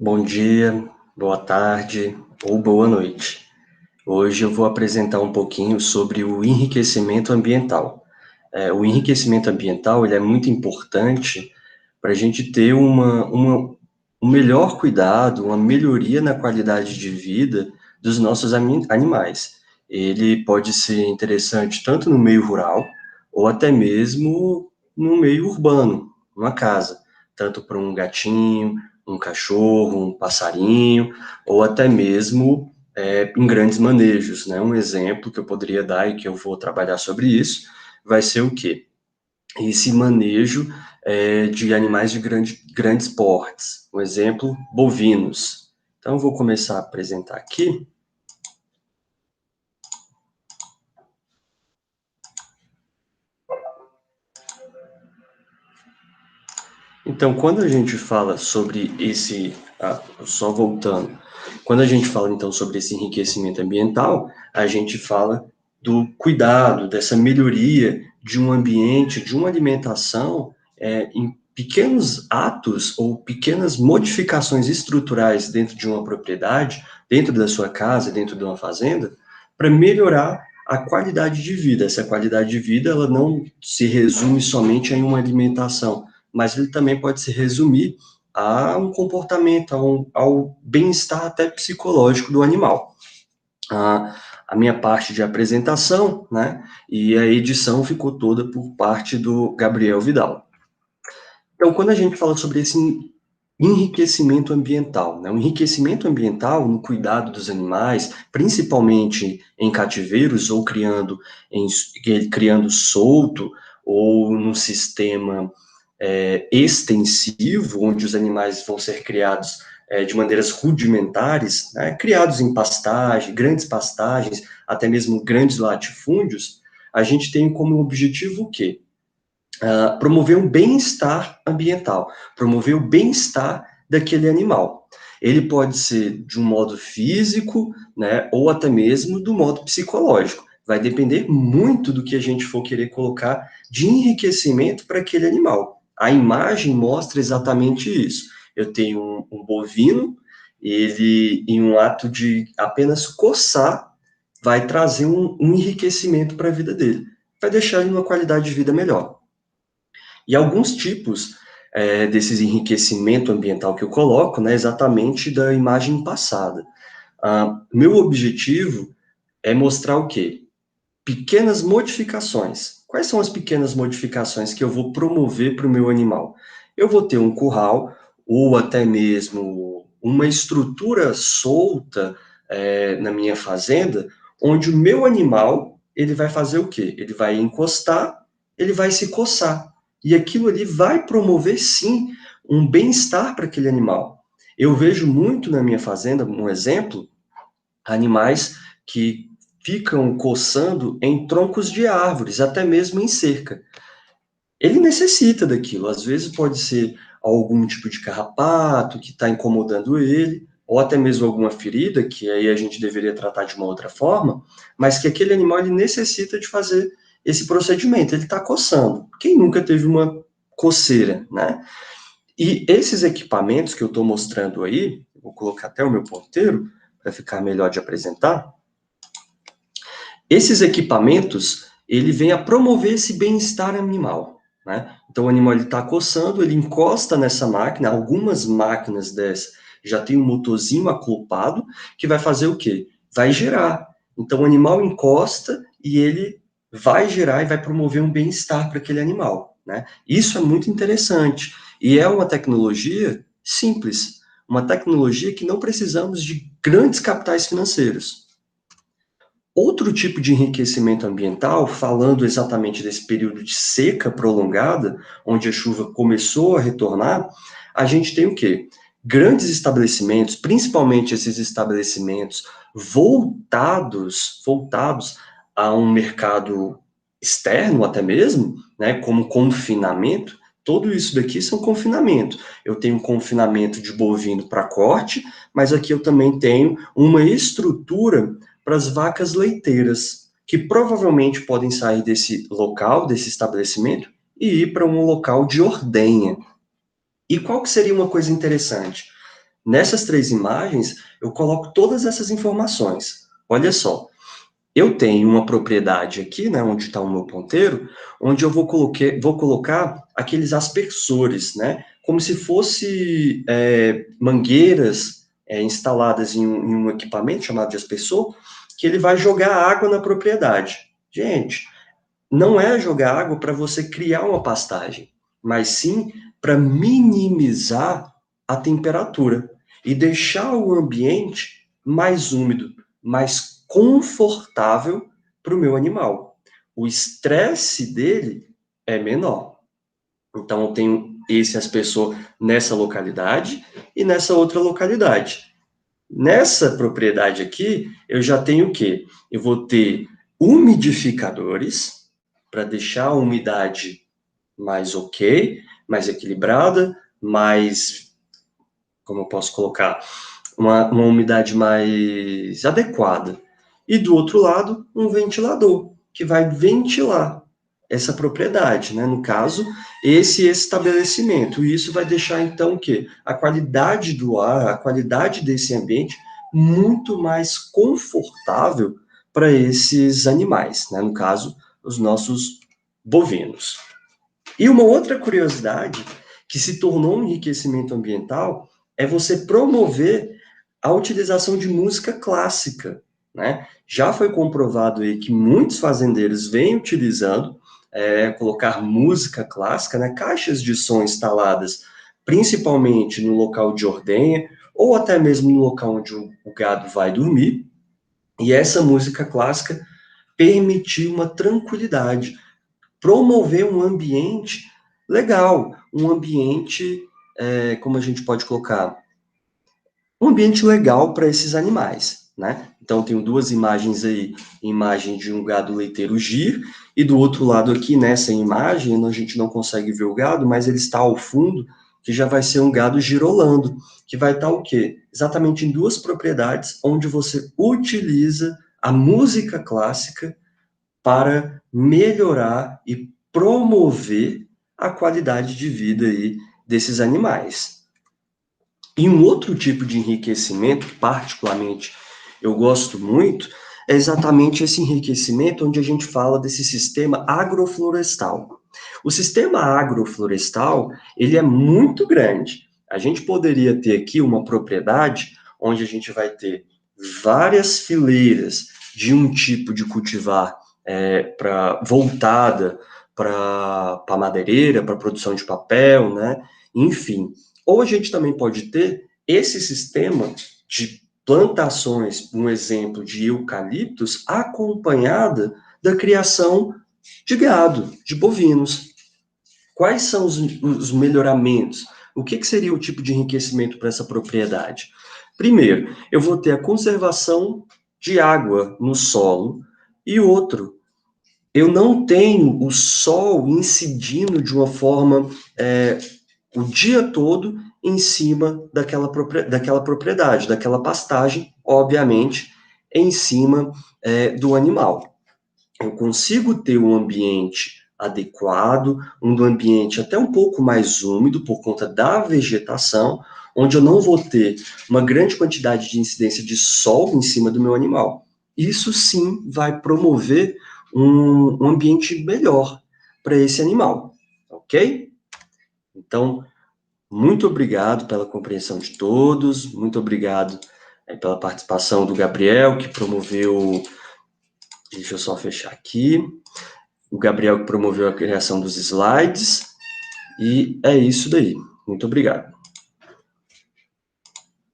Bom dia, boa tarde ou boa noite. Hoje eu vou apresentar um pouquinho sobre o enriquecimento ambiental. O enriquecimento ambiental ele é muito importante para a gente ter um melhor cuidado, uma melhoria na qualidade de vida dos nossos animais. Ele pode ser interessante tanto no meio rural ou até mesmo no meio urbano, numa casa, tanto para um gatinho, um cachorro, um passarinho, ou até mesmo em grandes manejos, né? Um exemplo que eu poderia dar e que eu vou trabalhar sobre isso vai ser o quê? Esse manejo de animais de grandes portes. Um exemplo, bovinos. Então, eu vou começar a apresentar aqui. Então, quando a gente fala sobre só voltando, quando a gente fala então sobre esse enriquecimento ambiental, a gente fala do cuidado, dessa melhoria de um ambiente, de uma alimentação, em pequenos atos ou pequenas modificações estruturais dentro de uma propriedade, dentro da sua casa, dentro de uma fazenda, para melhorar a qualidade de vida. Essa qualidade de vida, ela não se resume somente em uma alimentação, mas ele também pode se resumir a um comportamento, ao bem-estar até psicológico do animal. A minha parte de apresentação, né, e a edição ficou toda por parte do Gabriel Vidal. Então, quando a gente fala sobre esse enriquecimento ambiental, né, o enriquecimento ambiental no cuidado dos animais, principalmente em cativeiros ou criando solto ou num sistema extensivo, onde os animais vão ser criados de maneiras rudimentares, né, criados em pastagem, grandes pastagens, até mesmo grandes latifúndios, a gente tem como objetivo o quê? Promover um bem-estar ambiental, promover o bem-estar daquele animal. Ele pode ser de um modo físico, né, ou até mesmo do modo psicológico. Vai depender muito do que a gente for querer colocar de enriquecimento para aquele animal. A imagem mostra exatamente isso. Eu tenho um bovino, ele, em um ato de apenas coçar, vai trazer um enriquecimento para a vida dele. Vai deixar ele numa qualidade de vida melhor. E alguns tipos desses enriquecimento ambiental que eu coloco, né, exatamente da imagem passada. Meu objetivo é mostrar o quê? Pequenas modificações. Quais são as pequenas modificações que eu vou promover para o meu animal? Eu vou ter um curral, ou até mesmo uma estrutura solta na minha fazenda, onde o meu animal, ele vai fazer o quê? Ele vai encostar, ele vai se coçar. E aquilo ali vai promover, sim, um bem-estar para aquele animal. Eu vejo muito na minha fazenda, um exemplo, animais que ficam coçando em troncos de árvores, até mesmo em cerca. Ele necessita daquilo, às vezes pode ser algum tipo de carrapato que está incomodando ele, ou até mesmo alguma ferida, que aí a gente deveria tratar de uma outra forma, mas que aquele animal ele necessita de fazer esse procedimento, ele está coçando. Quem nunca teve uma coceira, né? E esses equipamentos que eu estou mostrando aí, vou colocar até o meu ponteiro para ficar melhor de apresentar. Esses equipamentos, ele vem a promover esse bem-estar animal, né? Então o animal ele está coçando, ele encosta nessa máquina, algumas máquinas dessas já tem um motorzinho acoplado que vai fazer o quê? Vai gerar. Então o animal encosta e ele vai gerar e vai promover um bem-estar para aquele animal, né? Isso é muito interessante e é uma tecnologia simples, uma tecnologia que não precisamos de grandes capitais financeiros. Outro tipo de enriquecimento ambiental, falando exatamente desse período de seca prolongada, onde a chuva começou a retornar, a gente tem o quê? Grandes estabelecimentos, principalmente esses estabelecimentos voltados a um mercado externo até mesmo, né, como confinamento, tudo isso daqui são confinamento. Eu tenho confinamento de bovino para corte, mas aqui eu também tenho uma estrutura para as vacas leiteiras, que provavelmente podem sair desse local, desse estabelecimento, e ir para um local de ordenha. E qual que seria uma coisa interessante? Nessas 3 imagens, eu coloco todas essas informações. Olha só, eu tenho uma propriedade aqui, né, onde está o meu ponteiro, onde eu vou colocar aqueles aspersores, né, como se fosse mangueiras instaladas em um equipamento chamado de aspersor, que ele vai jogar água na propriedade. Gente, não é jogar água para você criar uma pastagem, mas sim para minimizar a temperatura e deixar o ambiente mais úmido, mais confortável para o meu animal. O estresse dele é menor. Então, eu tenho esse aspersor nessa localidade e nessa outra localidade. Nessa propriedade aqui, eu já tenho o quê? Eu vou ter umidificadores para deixar a umidade mais ok, mais equilibrada, mais, como eu posso colocar, uma umidade mais adequada. E do outro lado, um ventilador, que vai ventilar essa propriedade, né? No caso, esse estabelecimento. E isso vai deixar, então, o quê? A qualidade do ar, a qualidade desse ambiente muito mais confortável para esses animais, né? No caso, os nossos bovinos. E uma outra curiosidade que se tornou um enriquecimento ambiental é você promover a utilização de música clássica, né? Já foi comprovado aí que muitos fazendeiros vêm utilizando colocar música clássica, né? Caixas de som instaladas principalmente no local de ordenha ou até mesmo no local onde o gado vai dormir. E essa música clássica permitiu uma tranquilidade, promover um ambiente legal, um ambiente, como a gente pode colocar, um ambiente legal para esses animais, né? Então, tenho 2 imagens aí, imagem de um gado leiteiro gir, e do outro lado aqui, nessa imagem, a gente não consegue ver o gado, mas ele está ao fundo, que já vai ser um gado girolando, que vai estar o quê? Exatamente em 2 propriedades, onde você utiliza a música clássica para melhorar e promover a qualidade de vida aí desses animais. E um outro tipo de enriquecimento, que particularmente eu gosto muito, é exatamente esse enriquecimento onde a gente fala desse sistema agroflorestal. O sistema agroflorestal, ele é muito grande. A gente poderia ter aqui uma propriedade onde a gente vai ter várias fileiras de um tipo de cultivar voltada para madeireira, para produção de papel, né? Enfim. Ou a gente também pode ter esse sistema de plantações, um exemplo de eucaliptos, acompanhada da criação de gado, de bovinos. Quais são os melhoramentos? O que seria o tipo de enriquecimento para essa propriedade? Primeiro, eu vou ter a conservação de água no solo, e outro, eu não tenho o sol incidindo de uma forma o dia todo em cima daquela propriedade, daquela pastagem, obviamente, em cima do animal. Eu consigo ter um ambiente adequado, um ambiente até um pouco mais úmido por conta da vegetação, onde eu não vou ter uma grande quantidade de incidência de sol em cima do meu animal. Isso sim vai promover um ambiente melhor para esse animal, ok? Então, muito obrigado pela compreensão de todos, muito obrigado pela participação do Gabriel, que promoveu. Deixa eu só fechar aqui. O Gabriel que promoveu a criação dos slides. E é isso daí. Muito obrigado.